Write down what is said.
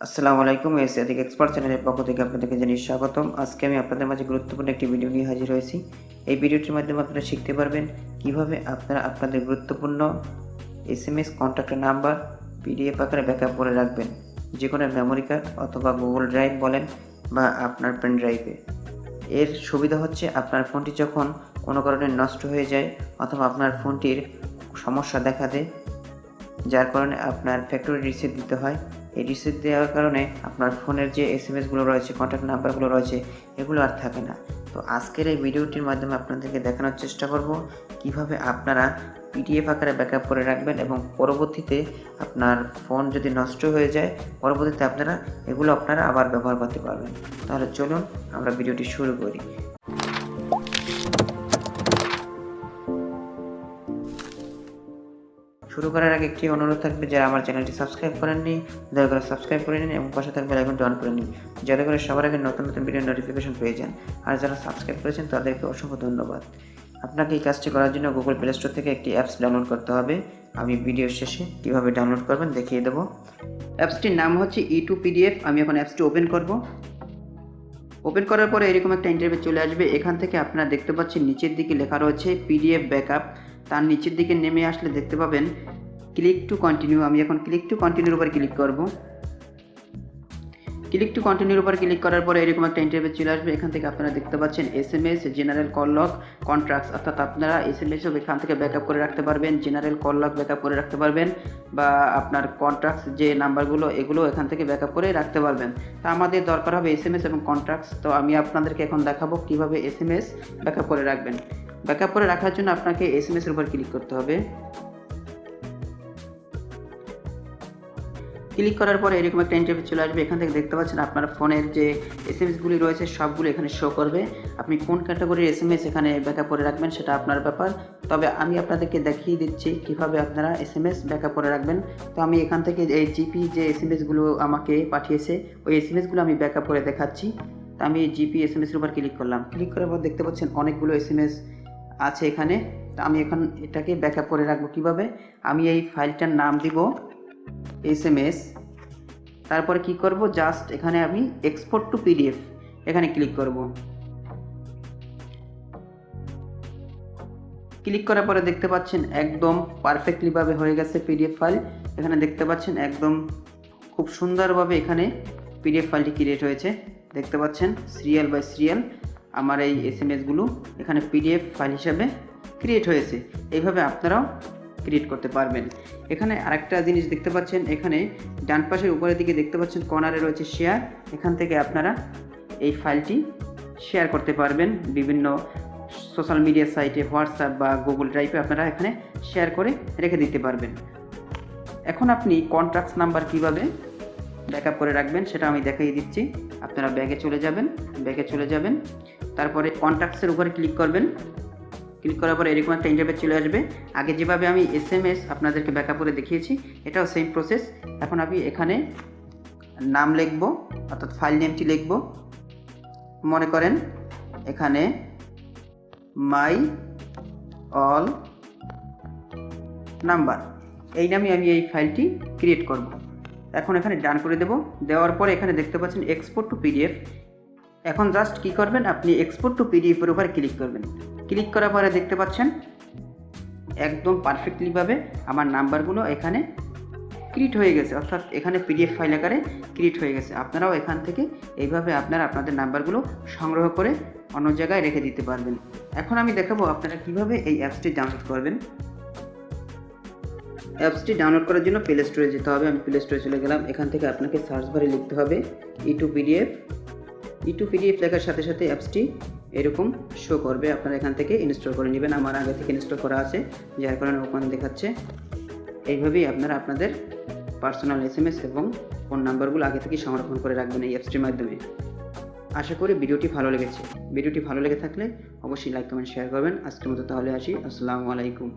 আসসালামু আলাইকুম। Asiatic expert চ্যানেলের পক্ষ থেকে আপনাদেরকে জানিয়ে স্বাগতম। আজকে আমি আপনাদের মাঝে গুরুত্বপূর্ণ একটি ভিডিও নিয়ে হাজির হয়েছি। এই ভিডিওটির মাধ্যমে আপনারা শিখতে পারবেন কিভাবে আপনারা আপনাদের গুরুত্বপূর্ণ এসএমএস, কন্ট্যাক্ট নাম্বার পিডিএফ আকারে ব্যাকআপ করে রাখবেন, যে কোনো মেমোরি কার্ড অথবা গুগল ড্রাইভ বলেন বা আপনার পেন ড্রাইভে। এর সুবিধা হচ্ছে আপনার ফোনটি যখন কোনো কারণে নষ্ট হয়ে যায় অথবা আপনার ফোনটির সমস্যা দেখা দেয়, যার কারণে আপনার ফ্যাক্টরি রিসেট দিতে হয়, এই রিসেট দেওয়ার কারণে আপনার ফোনের যে এসএমএসগুলো রয়েছে, কন্ট্যাক্ট নাম্বারগুলো রয়েছে, এগুলো আর থাকে না। তো আজকের এই ভিডিওটির মাধ্যমে আপনাদেরকে দেখানোর চেষ্টা করব কিভাবে আপনারা পিডিএফ আকারে ব্যাকআপ করে রাখবেন এবং পরবর্তীতে আপনার ফোন যদি নষ্ট হয়ে যায়, পরবর্তীতে এগুলো আপনারা আবার ব্যবহার করতে পারবেন। তাহলে চলুন আমরা ভিডিওটি শুরু করি। শুরু করার আগে একটি অনুরোধ থাকবে, যারা আমার চ্যানেলটি সাবস্ক্রাইব করেননি দয়া করে সাবস্ক্রাইব করে নিন এবং পাশে থাকবে আইকনটি অন করে নিন, যাতে করে সবার আগে নতুন নতুন ভিডিও নোটিফিকেশন পেয়ে যান। আর যারা সাবস্ক্রাইব করেছেন তাদেরকে অসংখ্য ধন্যবাদ। আপনাকে এই কাজটি করার জন্য গুগল প্লে স্টোর থেকে একটি অ্যাপস ডাউনলোড করতে হবে। আমি ভিডিও শেষে কীভাবে ডাউনলোড করবেন দেখিয়ে দেবো। অ্যাপসটির নাম হচ্ছে E2PDF। আমি এখন অ্যাপসটি ওপেন করব। ওপেন করার পরে এরকম একটা ইন্টারফেস চলে আসবে। এখান থেকে আপনারা দেখতে পাচ্ছেন নিচের দিকে লেখা রয়েছে পিডিএফ ব্যাকআপ। তার নিচের দিকে নেমে আসলে দেখতে পাবেন ক্লিক টু কন্টিনিউ। আমি এখন ক্লিক টু কন্টিনিউর উপর ক্লিক করব। ক্লিক টু কন্টিনিউর উপর ক্লিক করার পরে এরকম একটা ইন্টারফেস চলে আসবে। এখান থেকে আপনারা দেখতে পাচ্ছেন SMS, general call log, contracts, অর্থাৎ আপনারা এসএমএসও এখান থেকে ব্যাকআপ করে রাখতে পারবেন, জেনারেল কল লগ ব্যাকআপ করে রাখতে পারবেন, বা আপনার কন্ট্রাক্টস যে নাম্বারগুলো এগুলো এখান থেকে ব্যাকআপ করে রাখতে পারবেন। তা আমাদের দরকার হবে এসএমএস এবং কন্ট্রাক্টস। তো আমি আপনাদেরকে এখন দেখাবো কিভাবে এসএমএস ব্যাকআপ করে রাখবেন। ব্যাকআপ করে রাখার জন্য আপনাকে এসএমএস এর উপর ক্লিক করতে হবে। ক্লিক করার পরে এরকম একটা ইন্টারফেস চলে আসবে। এখান থেকে দেখতে পাচ্ছেন আপনার ফোনের যে এসএমএসগুলি রয়েছে সবগুলো এখানে শো করবে। আপনি কোন ক্যাটাগরির এসএমএস এখানে ব্যাকআপ করে রাখবেন সেটা আপনার ব্যাপার, তবে আমি আপনাদেরকে দেখিয়ে দিচ্ছি কিভাবে আপনারা এসএমএস ব্যাকআপ করে রাখবেন। তো আমি এখান থেকে এই জিপি যে এসএমএসগুলো আমাকে পাঠিয়েছে ওই এসএমএসগুলো আমি ব্যাকআপ করে দেখাচ্ছি। তো আমি জিপি এসএমএসের উপর ক্লিক করলাম। ক্লিক করার পর দেখতে পাচ্ছেন অনেকগুলো এসএমএস আছে এখানে। তো আমি এখন এটাকে ব্যাকআপ করে রাখবো কিভাবে। আমি এই ফাইলটার নাম দিব এসএমএস। তারপরে কি করব, জাস্ট এখানে আমি এক্সপোর্ট টু পিডিএফ এখানে ক্লিক করব। ক্লিক করার পরে দেখতে পাচ্ছেন একদম পারফেক্টলিভাবে হয়ে গেছে পিডিএফ ফাইল। এখানে দেখতে পাচ্ছেন একদম খুব সুন্দরভাবে এখানে পিডিএফ ফাইলটি ক্রিয়েট হয়েছে। দেখতে পাচ্ছেন সিরিয়াল বাই সিরিয়াল আমার এই এসএমএসগুলো এখানে পিডিএফ ফাইল হিসাবে ক্রিয়েট হয়েছে। এইভাবে আপনারাও ক্রিয়েট করতে পারবেন। এখানে আরেকটা জিনিস দেখতে পাচ্ছেন, এখানে ডান পাশের উপরের দিকে দেখতে পাচ্ছেন কর্নারে রয়েছে শেয়ার। এখান থেকে আপনারা এই ফাইলটি শেয়ার করতে পারবেন বিভিন্ন সোশ্যাল মিডিয়া সাইটে, হোয়াটসঅ্যাপ বা গুগল ড্রাইভে আপনারা এখানে শেয়ার করে রেখে দিতে পারবেন। এখন আপনি কন্ট্রাক্টস নাম্বার কিভাবে ব্যাকআপ করে রাখবেন সেটা আমি দেখিয়ে দিচ্ছি। আপনারা ব্যাগে চলে যাবেন, তারপরে কন্ট্রাক্টসের উপরে ক্লিক করবেন। ক্লিক করার পরে এরকম একটা ইন্টারফেস চলে আসবে। আগে যেভাবে আমি এসএমএস আপনাদেরকে ব্যাকআপ করে দেখিয়েছি এটাও সেম প্রসেস। এখন আমি এখানে নাম লিখব, অর্থাৎ ফাইল নেমটি লিখব। মনে করেন এখানে মাই অল নাম্বার, এই নামে আমি এই ফাইলটি ক্রিয়েট করব। এখন এখানে ডান করে দেব। দেওয়ার পরে এখানে দেখতে পাচ্ছেন এক্সপোর্ট টু পিডিএফ। এখন জাস্ট কি করবেন, আপনি এক্সপোর্ট টু পিডিএফ এর উপরে ক্লিক করবেন। ক্লিক করার পরে দেখতে পাচ্ছেন একদম পারফেক্টলিভাবে আমার নাম্বারগুলো এখানে ক্রিয়েট হয়ে গেছে, অর্থাৎ এখানে পিডিএফ ফাইল আকারে ক্রিয়েট হয়ে গেছে। আপনারাও এখান থেকে এইভাবে আপনাদের নাম্বারগুলো সংগ্রহ করে অন্য জায়গায় রেখে দিতে পারবেন। এখন আমি দেখাবো আপনারা কিভাবে এই অ্যাপসটি ডাউনলোড করবেন। অ্যাপসটি ডাউনলোড করার জন্য প্লে স্টোরে যেতে হবে। আমি প্লে স্টোরে চলে গেলাম। এখান থেকে আপনাকে সার্চ বারে লিখতে হবে E2PDF। E2PDF লেখার সাথে সাথে অ্যাপসটি এরকম শো করবে। আপনারা এখান থেকে ইনস্টল করে নেবেন। আমার আগে থেকে ইনস্টল করা আছে, যার কারণে ওপেন দেখাচ্ছে। এইভাবেই আপনারা আপনাদের পার্সোনাল এসএমএস এবং ফোন নাম্বারগুলো আগে থেকেই সংরক্ষণ করে রাখবেন এই অ্যাপসটির মাধ্যমে। আশা করি ভিডিওটি ভালো লেগেছে। ভিডিওটি ভালো লেগে থাকলে অবশ্যই লাইক, কমেন্ট, শেয়ার করবেন। আজকের মতো তাহলে আসি। আসসালামু আলাইকুম।